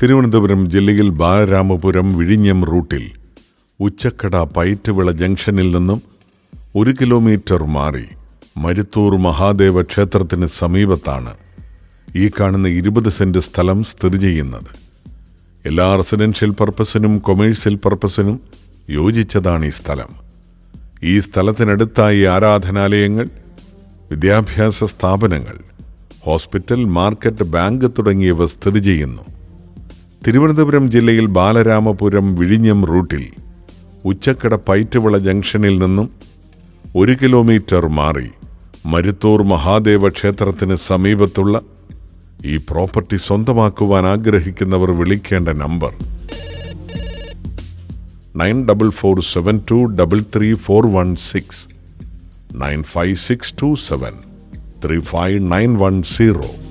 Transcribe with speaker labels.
Speaker 1: തിരുവനന്തപുരം ജില്ലയിൽ ബാലരാമപുരം വിഴിഞ്ഞം റൂട്ടിൽ ഉച്ചക്കട പയറ്റുവിള ജംഗ്ഷനിൽ നിന്നും 1 കിലോമീറ്റർ മാറി മരുത്തൂർ മഹാദേവ ക്ഷേത്രത്തിന് സമീപത്താണ് ഈ കാണുന്ന 20 സെന്റ് സ്ഥലം സ്ഥിതി ചെയ്യുന്നത്. എല്ലാ റെസിഡൻഷ്യൽ പർപ്പസിനും കൊമേഴ്സ്യൽ പർപ്പസിനും യോജിച്ചതാണ് ഈ സ്ഥലം. ഈ സ്ഥലത്തിനടുത്തായി ആരാധനാലയങ്ങൾ, വിദ്യാഭ്യാസ സ്ഥാപനങ്ങൾ, ഹോസ്പിറ്റൽ, മാർക്കറ്റ്, ബാങ്ക് തുടങ്ങിയവ സ്ഥിതി ചെയ്യുന്നു. തിരുവനന്തപുരം ജില്ലയിൽ ബാലരാമപുരം വിഴിഞ്ഞം റൂട്ടിൽ ഉച്ചക്കട പയറ്റുവിള ജംഗ്ഷനിൽ നിന്നും 1 കിലോമീറ്റർ മാറി മരുത്തൂർ മഹാദേവ ക്ഷേത്രത്തിന് സമീപത്തുള്ള ഈ പ്രോപ്പർട്ടി സ്വന്തമാക്കുവാൻ ആഗ്രഹിക്കുന്നവർ വിളിക്കേണ്ട നമ്പർ 9447233416 95627 35910.